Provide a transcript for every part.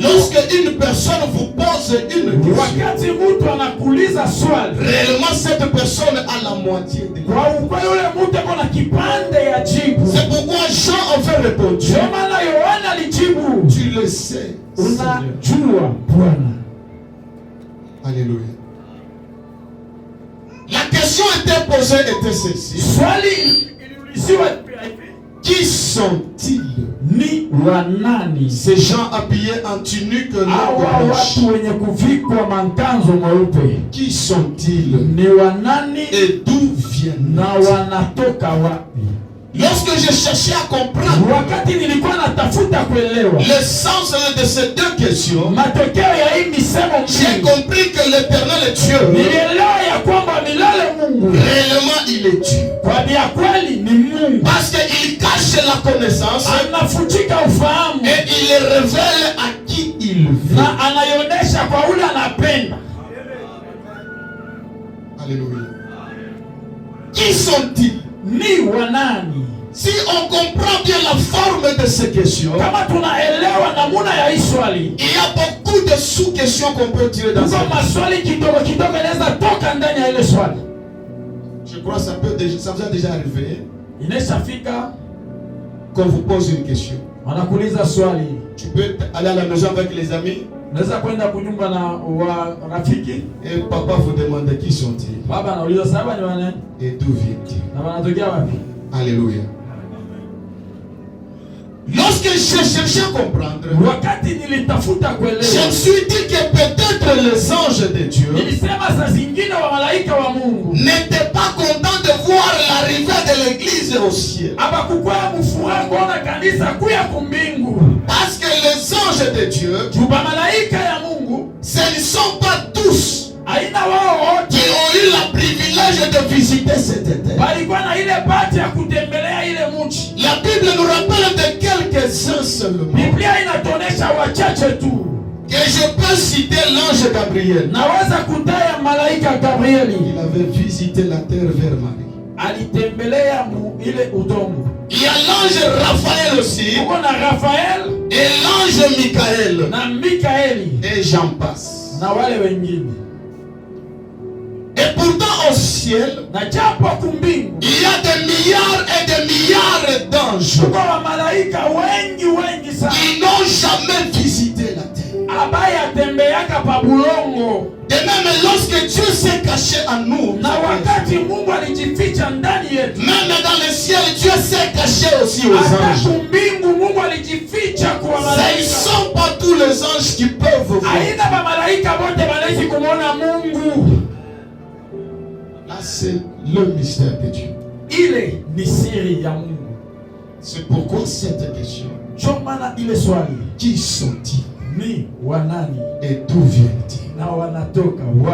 lorsque une personne vous pose une question, réellement cette personne a la moitié de la. C'est pourquoi Jean avait répondu, tu le sais, Seigneur. Alléluia. La question était posée était celle-ci. Qui sont-ils? Ces gens habillés en tunique noire. Qui sont-ils? Et d'où viennent-ils? Lorsque je cherchais à comprendre le sens de ces deux questions, j'ai compris que l'Éternel est Dieu. Réellement, il est Dieu. Parce qu'il cache la connaissance et il révèle à qui il veut. Alléluia. Qui sont-ils? Si on comprend bien la forme de ces questions, il y a beaucoup de sous-questions qu'on peut tirer dans cette question. Je crois que ça vous a déjà arrivé qu'on vous pose une question. Tu peux aller à la maison avec les amis et papa vous demande qui sont-ils et d'où viennent-ils. Alléluia. Lorsque j'ai cherché à comprendre, je me suis dit que peut-être les anges de Dieu n'étaient pas contents de voir l'arrivée de l'église au ciel. Parce que les anges de Dieu, ce ne sont pas tous qui ont eu le privilège de visiter cette terre. La Bible nous rappelle de quelques-uns seulement. Que je peux citer l'ange Gabriel. Il avait visité la terre vers Marie. Il y a l'ange Raphaël aussi. Et l'ange Michael. Et j'en passe. Et pourtant au ciel, il y a des milliards et des milliards d'anges qui n'ont jamais visité la terre. Et même lorsque Dieu s'est caché à nous, même dans le ciel, Dieu s'est caché aussi aux anges. Ce ne sont pas tous les anges qui peuvent voir. Là, c'est le mystère de Dieu. C'est pourquoi cette question. Qui sont-ils? Et d'où viennent-ils?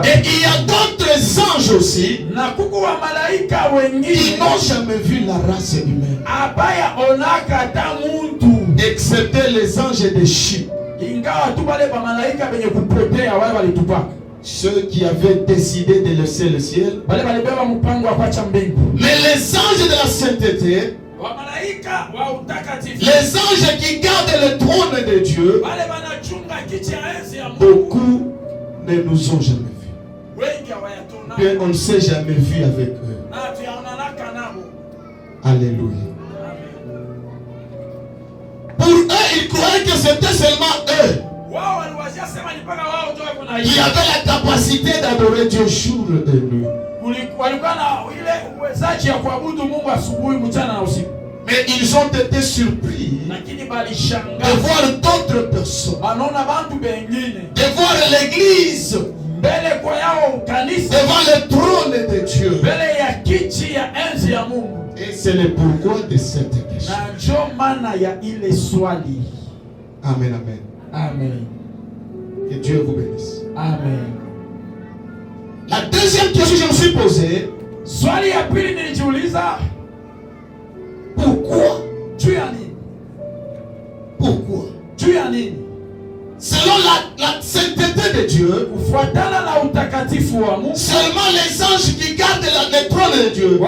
Et il y a d'autres anges aussi qui n'ont jamais vu la race humaine, excepté les anges de Chypre, ceux qui avaient décidé de laisser le ciel. Mais les anges de la sainteté, les anges qui gardent le trône de Dieu, beaucoup ne nous ont jamais vus. Bien, on ne s'est jamais vu avec eux. Alléluia. Pour eux, ils croyaient que c'était seulement eux qui avaient la capacité d'adorer Dieu jour et nuit. Mais ils ont été surpris de voir d'autres personnes, de voir l'église devant le trône de Dieu. Et c'est le pourquoi de cette question. Amen, amen. Amen. Que Dieu vous bénisse. Amen. La deuxième question que je me suis posée, pourquoi? Pourquoi? Selon la sainteté de Dieu, seulement les anges qui gardent le trône de Dieu, ils ont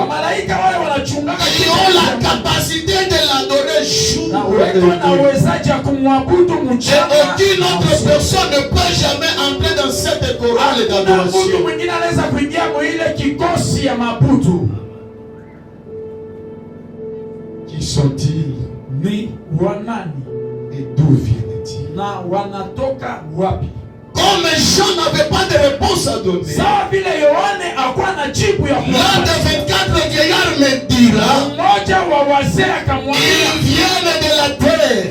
la capacité de l'adorer jour Et aucune autre personne ne peut jamais entrer dans cette chorale d'adoration. Qui sont-ils? Et d'où viennent-ils? Comme Jean n'avait pas de réponse à donner, l'un des 24 vieillards me dira, ils viennent de la terre.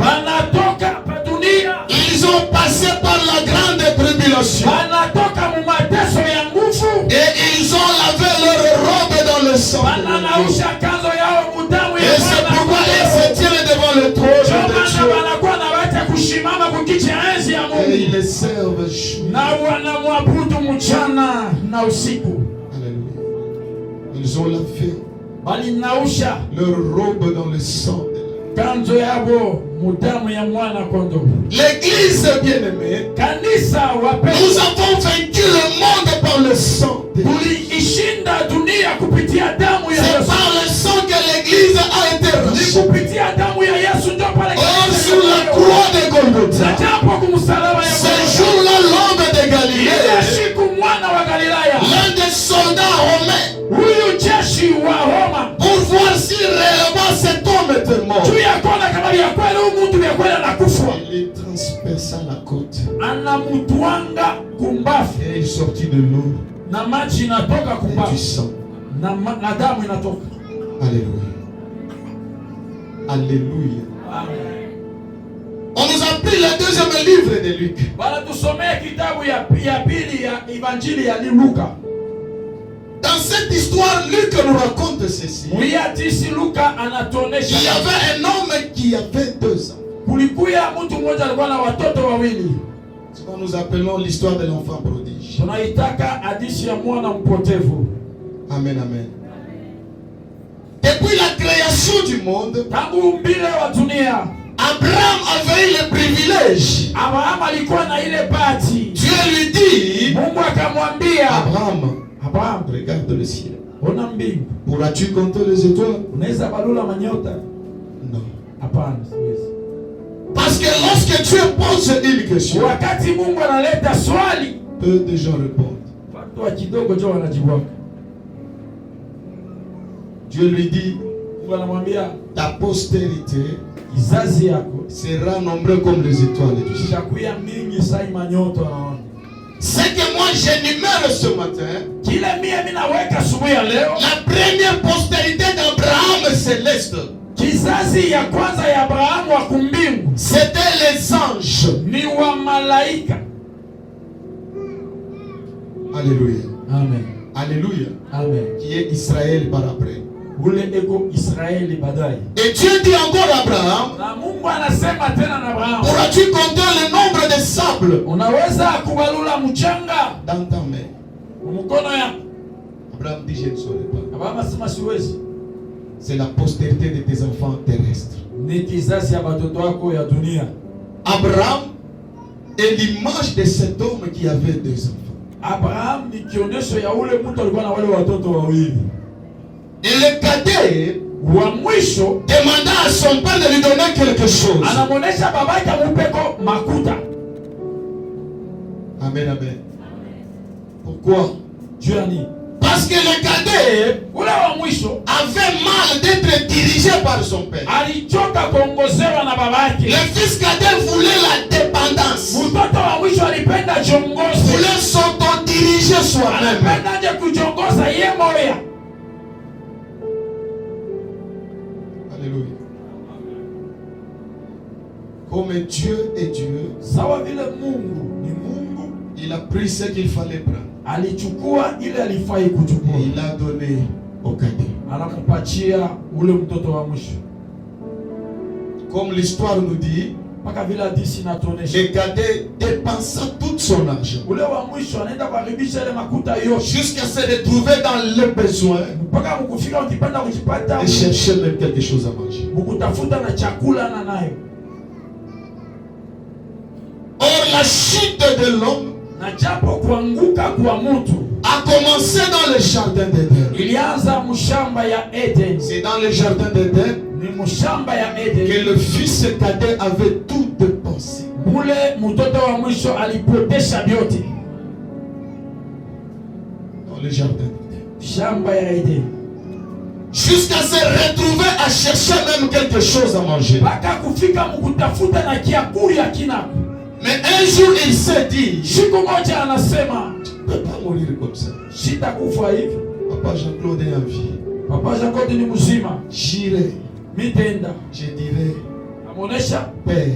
Ils ont passé par la grande tribulation. Et ils ont lavé leur robe dans le sang. Et c'est pourquoi ils se tiennent devant le trône de Dieu. Et ils les servent jour. Alléluia. Ils ont lavé leur robe dans le sang. L'église bien-aimée, nous avons vaincu le monde par le sang. C'est par le sang que l'église a été rachetée. Or sur la croix de Golgotha, ce jour-là, l'homme de Galilée, l'un des soldats romains, pour voir si réellement cet homme était mort, il transperça la côte et il sortit de l'eau et du sang. Alléluia. Alléluia. On nous a pris le deuxième livre de Luc. Dans cette histoire, Luc nous raconte ceci. Il y avait un homme qui avait 2 ans. Ce que nous appelons l'histoire de l'enfant prodige. Amen, amen. Depuis la création du monde, Abraham avait le privilège. Dieu lui dit, Abraham, regarde le ciel. Pourras-tu compter les étoiles? Non. Parce que lorsque Dieu pose une question, peu de gens répondent. Dieu lui dit, ta postérité sera nombreux comme les étoiles du ciel. Ce que moi j'énumère ce matin, la première postérité d'Abraham céleste, c'était les anges. Alléluia. Amen. Alléluia. Amen. Qui est Israël par après. Et Dieu dit encore à Abraham, pourras-tu compter le nombre de sables dans ta main? Abraham dit, je ne saurais pas. C'est la postérité de tes enfants terrestres. Abraham est l'image de cet homme qui avait 2 enfants. Et le cadet demanda à son père de lui donner quelque chose. Amen, amen. Pourquoi? Parce que le cadet avait mal d'être dirigé par son père. Le fils cadet voulait la dépendance. Voulait s'auto-diriger soi-même. Alléluia. Comme Dieu est Dieu, il a pris ce qu'il fallait prendre. Et il a donné au cadet. Comme l'histoire nous dit, le cadet dépensa tout son argent jusqu'à se retrouver dans le besoin et chercher même quelque chose à manger. Or la chute de l'homme na japo kuanguka kwa mtu a commencé dans le jardin d'Éden. ilianza mshamba ya Eden. C'est dans le jardin d'Éden Ni mshamba ya Eden que le fils cadet avait tout dépensé. mule mtoto wa mwisho alipotesha vyote. Dans le jardin d'Éden. Shamba ya Eden. Jusqu'à se retrouver à chercher même quelque chose à manger. Baka kufika mkutafuta na kiakuli kina. Mais un jour il s'est dit, Siku moja anasema, je ne peux pas mourir comme ça. sitakufa hivi. Papa Jean-Claude est en vie. Papa Jean-Claude ni mzima. J'irai. Mitenda. Je dirai, Amonesha, Père,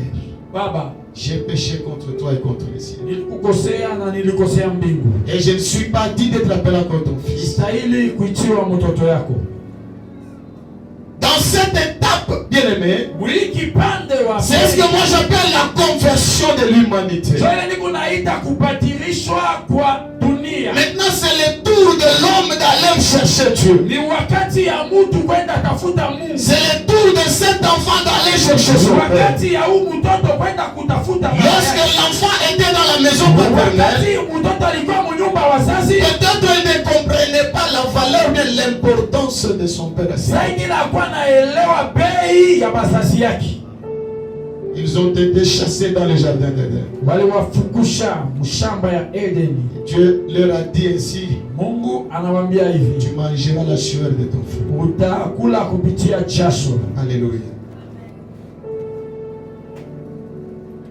Baba, j'ai péché contre toi et contre les cieux. nilikukosea na nilikosea mbingu. Et je ne suis pas dit d'être appelé encore ton fils. Istahili kuitiwa mtoto yako. Dans cette étape, bien aimé, Mwiki pande wa c'est ce que moi j'appelle la conversion de l'humanité. Zoele niko naita kubatilishwa kwa dunia. Maintenant, c'est le tour de l'homme d'aller chercher Dieu. Ni wakati ya mtu kwenda tafuta Mungu. C'est le tour de cet enfant d'aller chercher son père. Wakati ya huyu mtoto kwenda kutafuta baba Lorsque yake. l'enfant était dans la maison paternelle, Wakati mtoto alikuwa mnyumba wazazi, peut-être il ne comprenait pas la valeur ni l'importance de son père. zaidi na kwa naelewa bei ya bazazi yake. Ils ont été chassés dans le jardin d'Éden. Waliwafukusha mshamba ya Eden. Dieu leur a dit ainsi, Mungu anawaambia hivi, tu mangeras la sueur de ton frère. utakula kupitia jasho. Alléluia.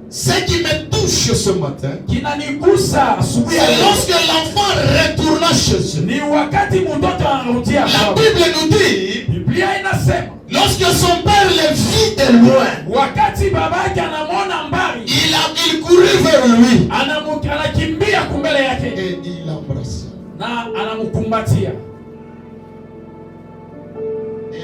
Ce qui me touche ce matin, Kinanigusa asubuhi ya c'est leo. lorsque l'enfant retourna chez eux. Ni wakati mtoto anarudia La kwao. Bible nous dit, Biblia inasema lorsque son père le vit de loin, wakati babake anamwona mbali, il courut vers lui anakimbia kumbele yake et il l'embrassa. na anamkumbatia.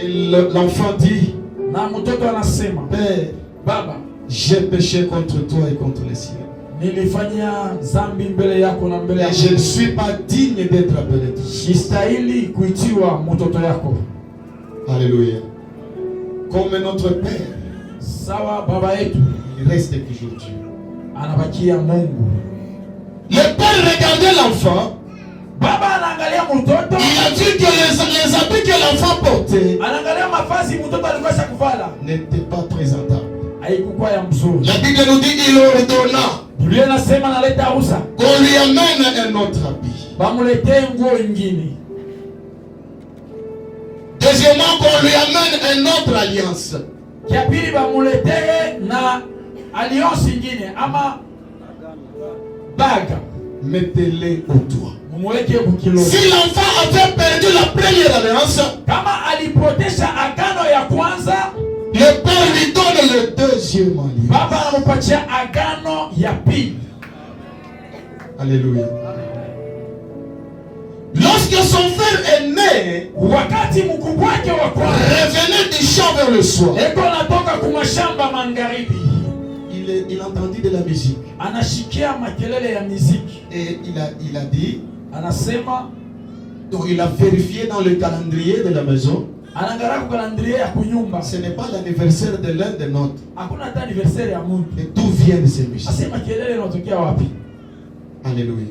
Et l'enfant dit, Na mtoto anasema, Père, baba, j'ai péché contre toi et contre les cieux. nilifanya zambi mbele yako na mbele Et je ne yako. suis pas digne d'être appelé ton fils. Sistahili kuitiwa mtoto yako. Alléluia. Comme notre Père, Sawa baba yetu il reste toujours Dieu. anabakia Mungu. Le père regardait l'enfant. Baba anaangalia mtoto, Il a vu que les habits que l'enfant portait anaangalia mavazi mtoto alikuwa kuvala, n'étaient pas présentables. haikuwa ya mzuri. La Bible nous dit qu'il ordonna Biblia inasema naleta ruhusa qu'on lui amène un autre habit. bamuletee nguo ingine. Deuxièmement, qu'on lui amène une autre alliance. Kia pili bamuletee na alliance ingine ama baga. Mettez-les au doigt. Mumweke kukilo. Si l'enfant avait perdu la première alliance, Kama alipotesha agano ya kwanza, le père lui donne le deuxième alliance. baba anampatia agano ya pili. Alléluia. Lorsque son frère est né, Wakati mkubwa wake wa kwanza revenait du champ vers le soir, eko natoka kumashamba magharibi, il entendit de la musique. anashikia makelele ya muziki. Et il a dit, Anasema, donc il a vérifié dans le calendrier de la maison, anaangalia kwa calendrier ya kunyumba. ce n'est pas l'anniversaire de l'un des nôtres. Hakuna hata anniversaire ya mtu. Et d'où viennent ces musiques? Asema kelele inatokea wapi? Alléluia.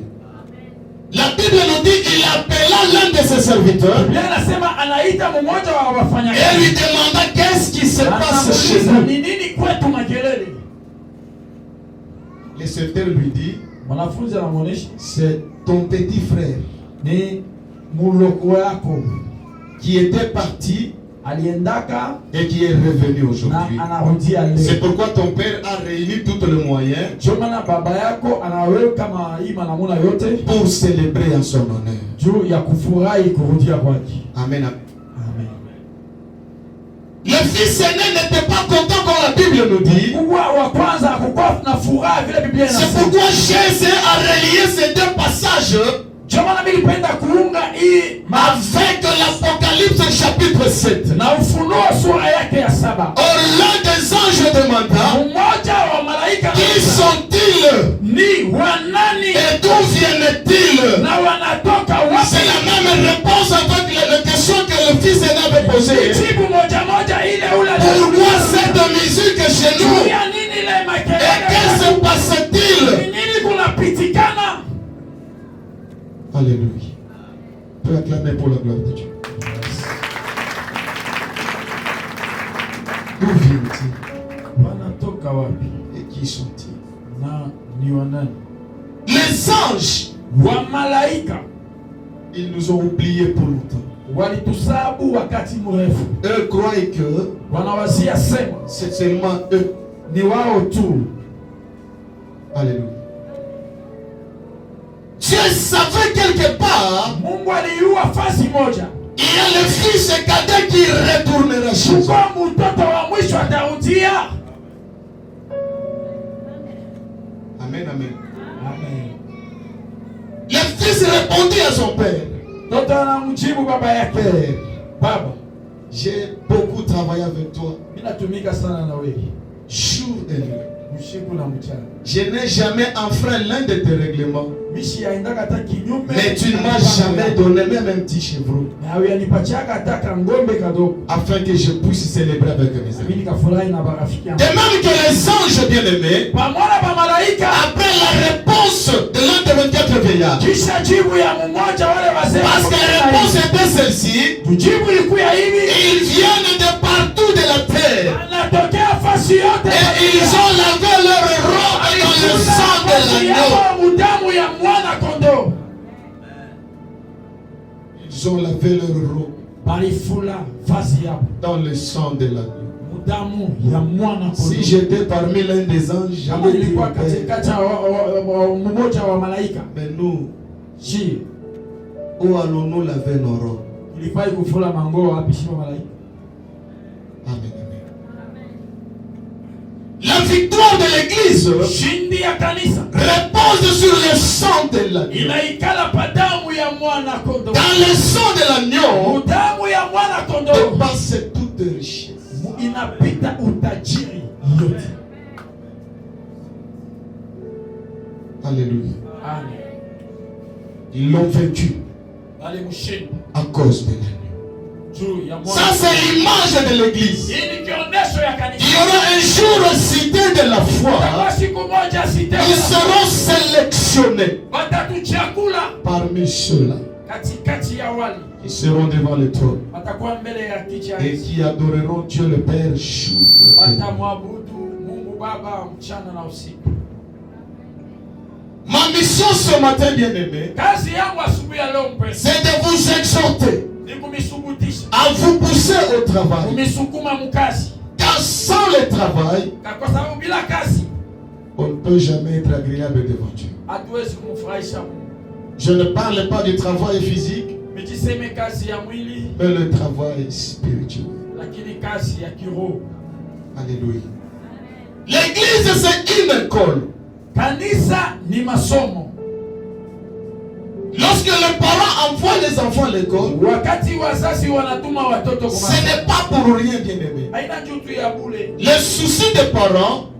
La Bible nous dit qu'il appela l'un de ses serviteurs Biblia inasema anaita mmoja wa et wafanyakazi. lui demanda qu'est-ce qui se passe chez Anamuuliza, nous. ni nini kwetu makelele? Le serviteur lui dit, Mwanafunzi anamuonesha, c'est ton petit frère ni muloko yako qui était parti aliendaka et qui est revenu aujourd'hui. na anarudia leo. C'est pourquoi ton père a réuni tous les moyens Ndio maana baba yako anaweka maima namuna yote pour célébrer en son honneur. juu ya kufurahi kurudia kwake. Amen. Amen. Le fils aîné n'était pas content comme la Bible nous dit. Mkubwa wa kwanza hakukuwa na furaha vile Biblia C'est inasema. pourquoi Jésus a relié ces deux passages Ndio maana mimi nipenda kuunga hii avec l'Apocalypse chapitre 7. na Ufunuo sura yake ya 7. Or l'un des anges demanda, Mmoja wa malaika qui sont-ils ni wanani et d'où viennent-ils? na wanatoka C'est wapi? la même réponse avec les questions que le fils aîné avait posées. Jibu moja moja ile ule. Pourquoi cette musique chez nous? Ya nini ile Et makelele? qu'est-ce se passe-t-il? Ni nini kunapitikana? pour la gloire de Dieu. D'où viennent-ils? Et qui sont-ils? Les anges, ils nous ont oubliés pour longtemps. Eux croient que c'est seulement eux. Alléluia. Dieu savait quelque part, il y a le fils cadet qui retournera chez eux. Amen, amen. Le fils répondit à son père. Père, j'ai beaucoup travaillé avec toi. Jour et nuit. Je n'ai jamais enfreint l'un de tes règlements. Mais tu ne m'as jamais donné même un petit chevreau. Afin que je puisse célébrer avec mes amis. De même que les anges bien-aimés, après la réponse de l'un des 24 vieillards, parce que la réponse était celle-ci, ils viennent de partout de la terre. Et ils ont lavé leur robe dans le sang de l'agneau. Ils ont lavé leur robe dans le sang de l'agneau. Si j'étais parmi l'un des anges, j'allais dire, mais nous, où allons-nous laver nos robes? Amen. La victoire de l'église repose sur le sang de l'agneau. Dans le sang de l'agneau dépasse toute richesse. Alléluia. Ils l'ont vaincu à cause de l'agneau. Ça, c'est l'image de l'église. Il y aura un jour cité de la foi. Ils seront sélectionnés parmi ceux-là qui seront devant le trône et qui adoreront Dieu le Père jour et nuit. Ma mission ce matin, bien-aimé, c'est de vous exhorter à vous pousser au travail. Car sans le travail, on ne peut jamais être agréable devant Dieu. Je ne parle pas du travail physique, mais le travail spirituel. Alléluia. L'église, c'est une école. Lorsque les parents envoient les enfants à l'école, ce n'est pas pour rien, bien-aimé. Le souci des parents,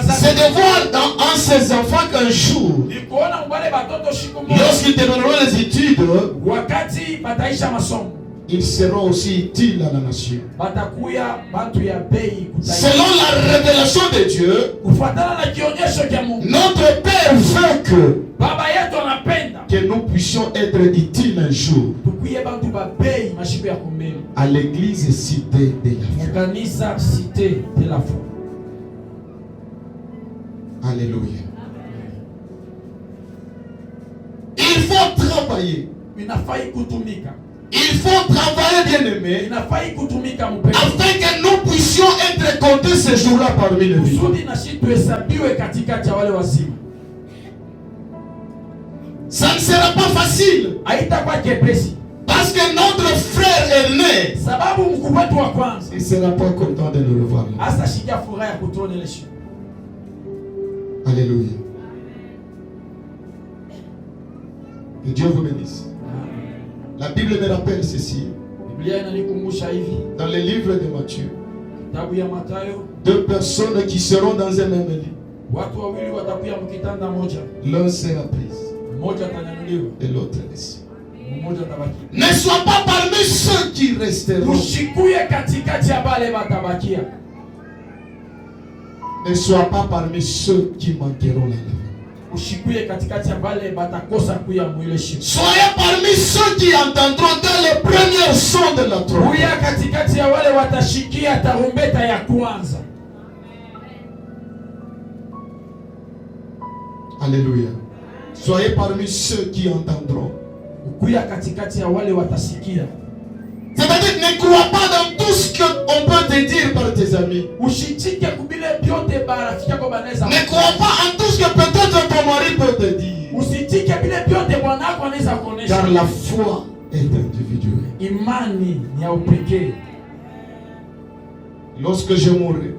c'est de voir en ces enfants qu'un jour, lorsqu'ils termineront les études, ils seront aussi utiles à la nation. Selon la révélation de Dieu, notre Père veut que nous puissions être utiles un jour à l'église cité de la foi. Alléluia. Il faut travailler. Il faut travailler, bien-aimé, afin que nous puissions être comptés ce jour-là parmi les vivants. Ça ne sera pas facile. Parce que notre frère aîné, il ne sera pas content de nous revoir. Alléluia. Que Dieu vous bénisse. La Bible me rappelle ceci. Dans le livre de Matthieu, deux personnes qui seront dans un même lit. L'un sera pris et l'autre laissé. Ne sois pas parmi ceux qui resteront. Ne sois pas parmi ceux qui manqueront la vie. Soyez parmi ceux qui entendront dès le premier son de la trompette. Alléluia. Soyez parmi ceux qui entendront. C'est-à-dire, ne crois pas dans tout ce qu'on peut te dire par tes amis. Ne crois pas en tout ce que peut-être ton mari peut te dire. Car la foi est individuelle. Lorsque je mourrai,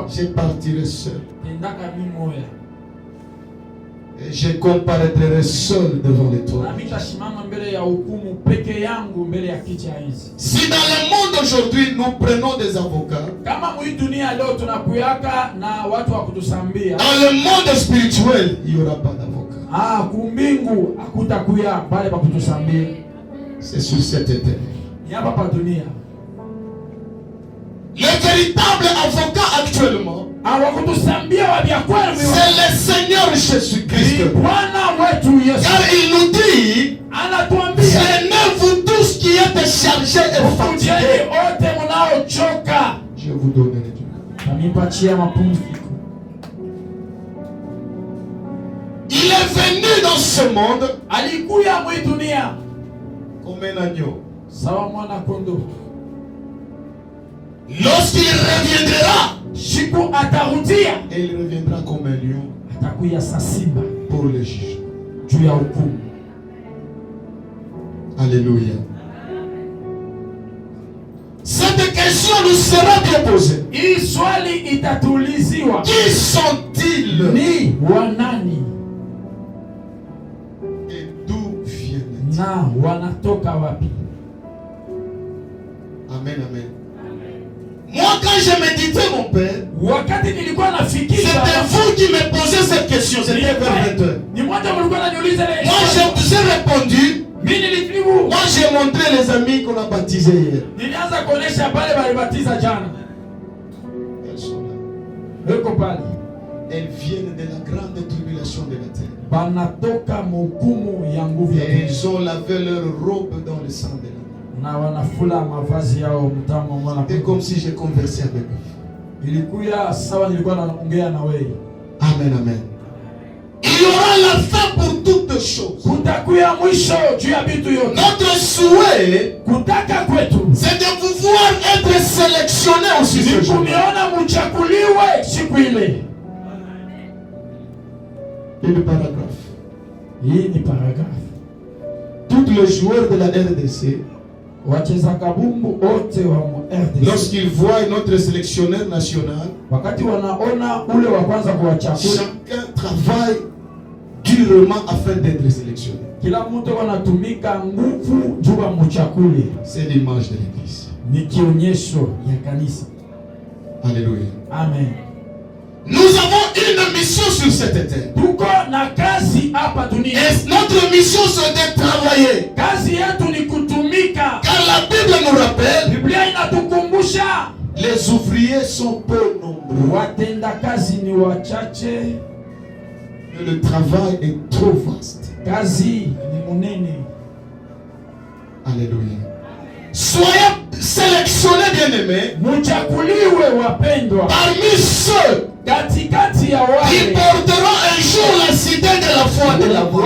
je partirai seul. Et je comparaîtrai seul devant l'étoile. Si dans le monde aujourd'hui nous prenons des avocats, dans le monde spirituel, il n'y aura pas d'avocat. C'est sur cette terre. Le véritable avocat actuellement, c'est le Seigneur Jésus-Christ. Car il nous dit, venez vous tous qui êtes chargés et fatigués, je vous donnerai du repos. Il est venu dans ce monde comme un agneau. Lorsqu'il reviendra, et il reviendra comme un lion pour le jugement. Alléluia. Cette question nous sera bien posée. Qui sont-ils? Et d'où viennent-ils? Amen, amen. Moi, quand je méditais, mon père, c'était vous qui me posez cette question. C'était vers 20 heures. Moi, j'ai répondu. Moi, j'ai montré les amis qu'on a baptisés hier. Elles sont là. Elles viennent de la grande tribulation de la terre. Et ils ont lavé leur robe dans le sang de la c'est comme si j'ai conversé avec eux. Amen, amen. Il y aura la fin pour toutes choses. Notre souhait, c'est de pouvoir être sélectionné aussi ce jour. Et le paragraphe. Tous les joueurs de la RDC, lorsqu'ils voient notre sélectionneur national, chacun travaille durement afin d'être sélectionné. C'est l'image de l'église. Alléluia. Amen. Nous avons une mission sur cette terre. Et notre mission c'est de travailler. Car la Bible nous rappelle, les ouvriers sont peu nombreux. Mais le travail est trop vaste. Alléluia. Soyez sélectionnés, bien-aimés, parmi ceux qui porteront un jour la cité de la foi de l'amour.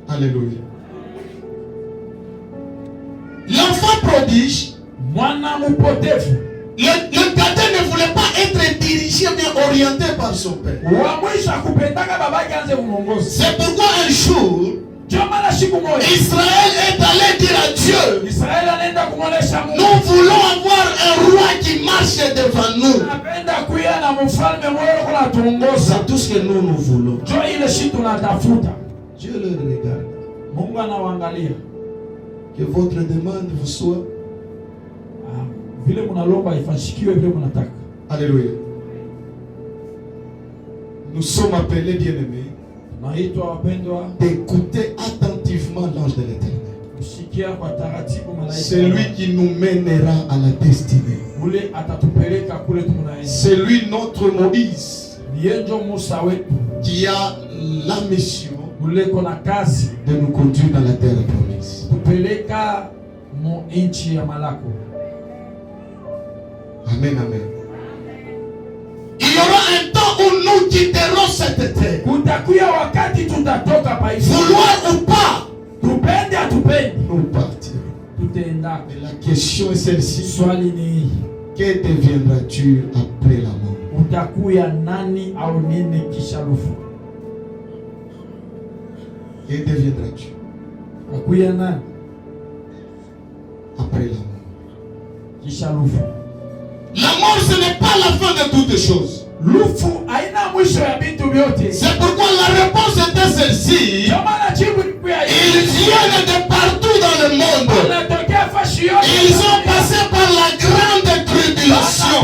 Alléluia. L'enfant prodige, le cadet ne voulait pas être dirigé mais orienté par son père. C'est pourquoi un jour Israël est allé dire à Dieu, nous voulons avoir un roi qui marche devant nous. C'est tout ce que nous voulons. Dieu le regarde. Que votre demande vous soit. Alléluia. Nous sommes appelés, bien-aimés, d'écouter attentivement l'ange de l'Éternel. C'est lui qui nous mènera à la destinée. C'est lui notre Moïse qui a la mission de nous conduire dans la terre promise. Amen, amen. Il y aura un temps où nous quitterons cette terre. Vouloir ou pas, nous partirons. Mais la question est celle-ci. Que deviendras-tu après la mort? Que deviendras-tu après la mort? La mort, ce n'est pas la fin de toutes choses. C'est pourquoi la réponse était celle-ci. Ils viennent de partout dans le monde. Ils ont passé par la grande tribulation.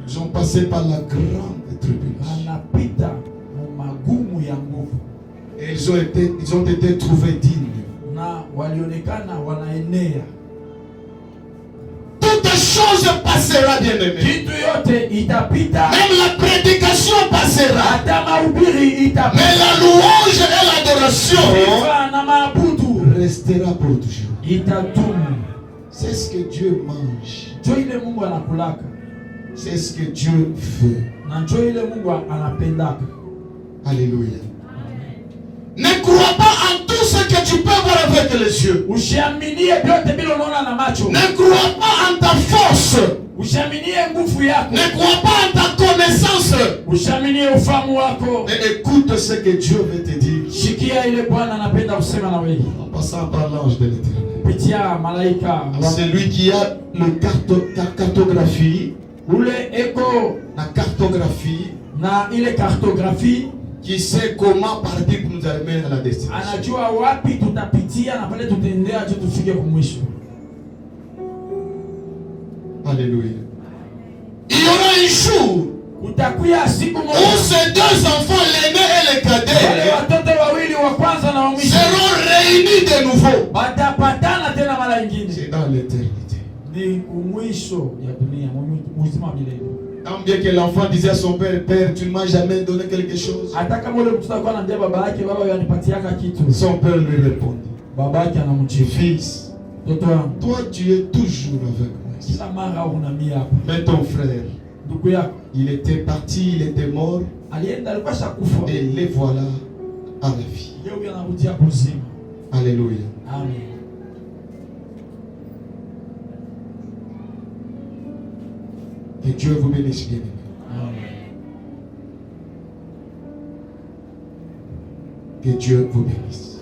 Ils ont passé par la grande tribulation. Et ils ont été trouvés dignes. Toute chose passera, bien-aimé. Même la prédication passera. Mais la louange et l'adoration restera pour toujours. C'est ce que Dieu mange. C'est ce que Dieu veut. Alléluia. Ne crois pas en tout ce que tu peux voir avec les yeux. Ne crois pas en ta force. Ne crois pas en ta connaissance. Mais écoute ce que Dieu veut te dire. En passant par l'ange de l'Éternel. C'est lui qui a la cartographie. La cartographie. Qui sait comment partir pour nous amener à la destination. Alléluia. Il y aura un jour où ces deux enfants, l'aîné et le cadet, seront réunis de nouveau. C'est dans l'éternité. Tant bien que l'enfant disait à son père, Père, tu ne m'as jamais donné quelque chose. Son père lui répondit, Fils, toi tu es toujours avec moi. Mais ton frère, il était parti, il était mort, et les voilà à la vie. Alléluia. Amen. Que Dieu vous bénisse bien. Que Dieu vous bénisse.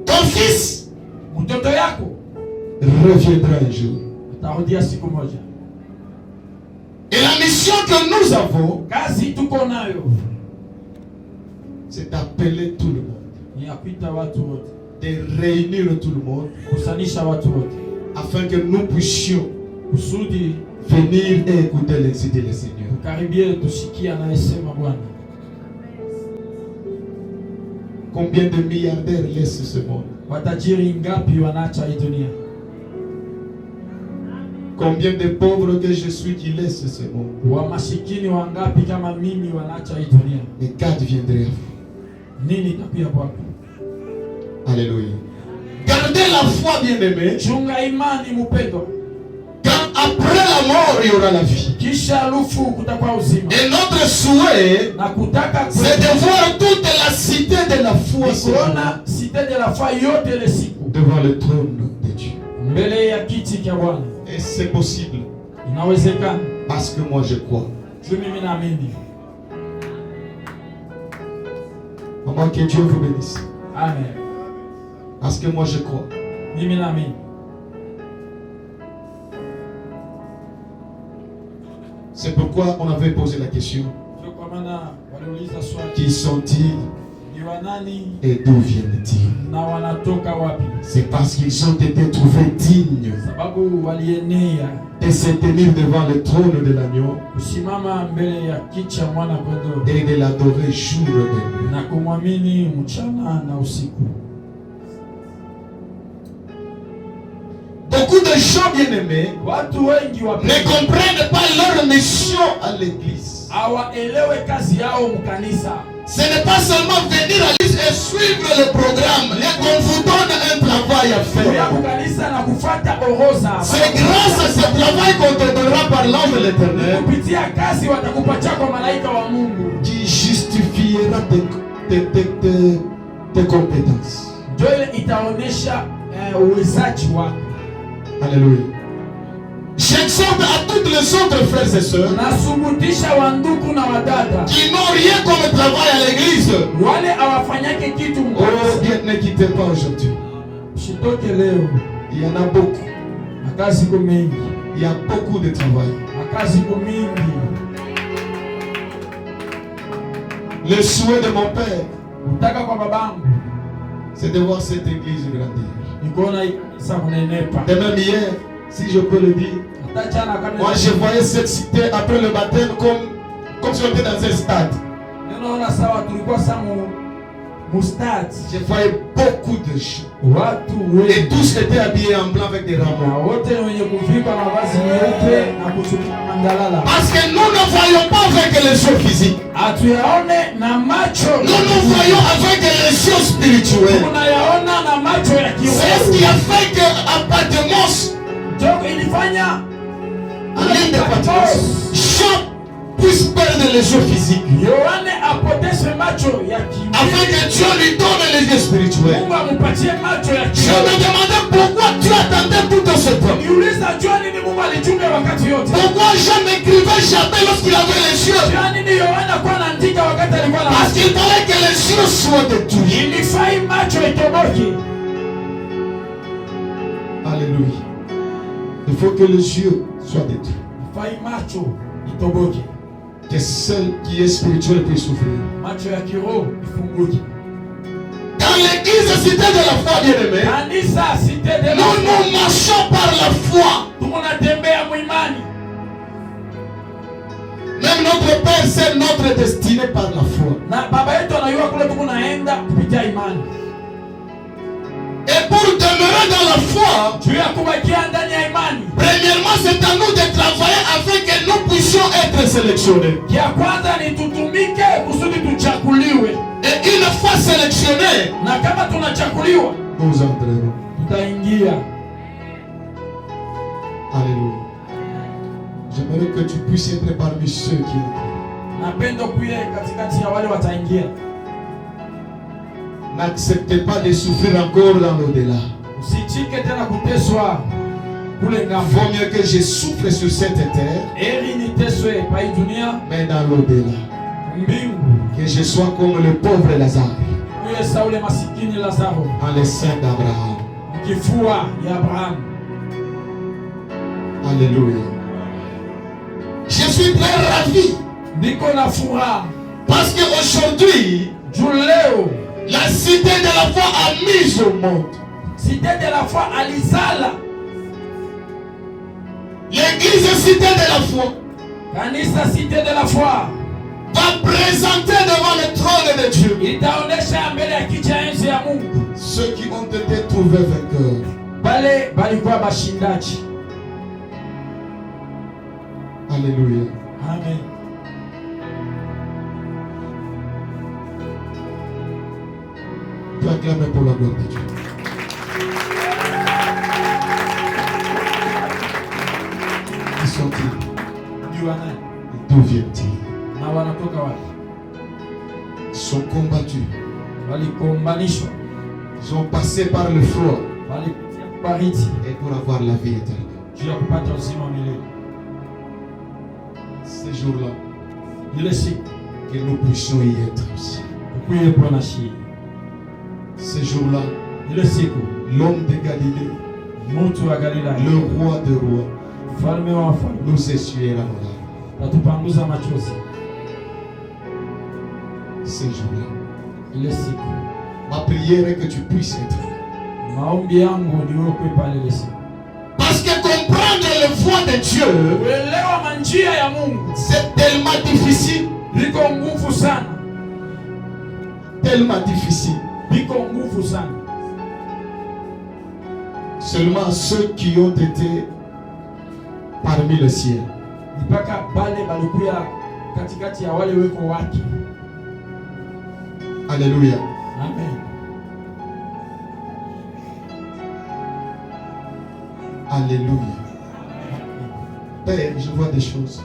Ton fils reviendra un jour. Et la mission que nous avons, c'est d'appeler tout le monde, de réunir tout le monde, afin que nous puissions venir et écouter les idées du Seigneur. Combien de milliardaires laissent ce monde? Combien de pauvres que je suis qui laissent ce monde? Mais qu'adviendrait à vous? Alléluia. Gardez la foi, bien-aimé. Après la mort, il y aura la vie. Et notre souhait, c'est de voir toute la cité de la foi devant le trône de Dieu. Et c'est possible. Parce que moi je crois. Maman, que Dieu vous bénisse. Amen. Parce que moi je crois. C'est pourquoi on avait posé la question. Qui sont-ils Et d'où viennent-ils? C'est parce qu'ils ont été trouvés dignes de se tenir devant le trône de l'agneau et de l'adorer jour et nuit. Beaucoup de gens bien-aimés ne comprennent pas leur mission à l'église. Ce n'est pas seulement venir à l'église et suivre le programme et qu'on vous donne un travail à faire. C'est grâce à ce travail qu'on te donnera par l'ange de l'Éternel qui justifiera tes compétences. Alléluia. J'exhorte à toutes les autres frères et sœurs qui n'ont rien comme travail à l'église. Oh bien, ne quittez pas aujourd'hui. Il y en a beaucoup. Il y a beaucoup de travail. Le souhait de mon père, c'est de voir cette église grandir. Et même hier, si je peux le dire, moi je voyais cette cité après le baptême comme si on était dans un stade. Je voyais beaucoup de gens. Et tous étaient habillés en blanc avec des rameaux. Parce que nous ne voyons pas avec les yeux physiques. Nous nous voyons avec les yeux spirituels. C'est ce qui a fait qu'à Patmos, Jean puisse perdre les yeux physiques. Afin que Dieu lui donne les yeux spirituels. Je me demandais pourquoi Dieu attendait tout ce temps. Pourquoi Jean n'écrivait jamais lorsqu'il avait les yeux? Parce qu'il fallait que les yeux soient détruits. Alléluia. Il faut que les yeux soient détruits. Que seul qui est spirituel peut souffrir. Dans l'église cité de la foi, bien-aimé, nous marchons par la foi. Même notre Père sait notre destinée par la foi. Et pour demeurer dans la foi, premièrement, c'est à nous de travailler afin que nous puissions être sélectionnés. Et une fois sélectionnés, nous entrerons. Alléluia. J'aimerais que tu puisses être parmi ceux qui entrent. N'acceptez pas de souffrir encore dans l'au-delà. Vaut mieux que je souffre sur cette terre, mais dans l'au-delà, que je sois comme le pauvre Lazare, dans les seins d'Abraham. Alléluia. Je suis très ravi parce qu'aujourd'hui, la cité de la foi a mis au monde. Cité de la foi à l'Isala. L'église cité de la foi. Kanisa cité de la foi. Va présenter devant le trône de Dieu. Itaonesha mbele ya kiti cha enzi ya Mungu. Ceux qui ont été trouvés vainqueurs. Bale balikuwa bashindaji. Alléluia. Amen. Tu acclames pour la gloire de Dieu. Qui sont-ils? D'où viennent-ils? Ils sont combattus. Ils ont passé par le froid. Et pour avoir la vie éternelle. Ces jours-là, que nous puissions y être aussi. Ces jours-là, l'homme de Galilée, le roi des rois, nous essuiera nos larmes. Ces jours-là, ile siku. Ma prière est que tu puisses être. Maombi yangu ni wewe kuwe pale ile siku. Parce que comprendre les voies de Dieu, kuelewa manjia ya Mungu, c'est tellement difficile. Liko nguvu sana. Tellement difficile. Liko nguvu sana. Seulement ceux qui ont été parmi le ciel. Mpaka bale balikuya katikati ya wale weko wake. Alléluia. Amen. Alléluia. Père, je vois des choses.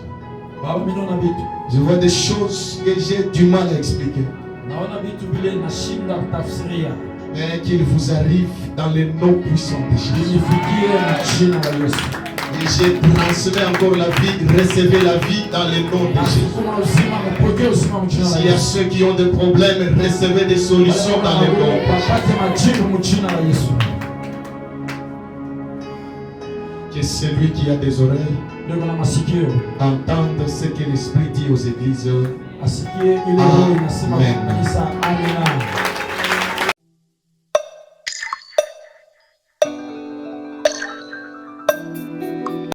Baba, mimi naona vitu. Je vois des choses que j'ai du mal à expliquer. Naona vitu vile nashinda kutafsiria. Mais qu'il vous arrive dans le nom puissant de Jésus. Et j'ai transmis encore la vie, recevez la vie dans le nom de Jésus. S'il y a ceux qui ont des problèmes, recevez des solutions dans le nom de Jésus. Que celui qui a des oreilles entende ce que l'Esprit dit aux églises. Amen.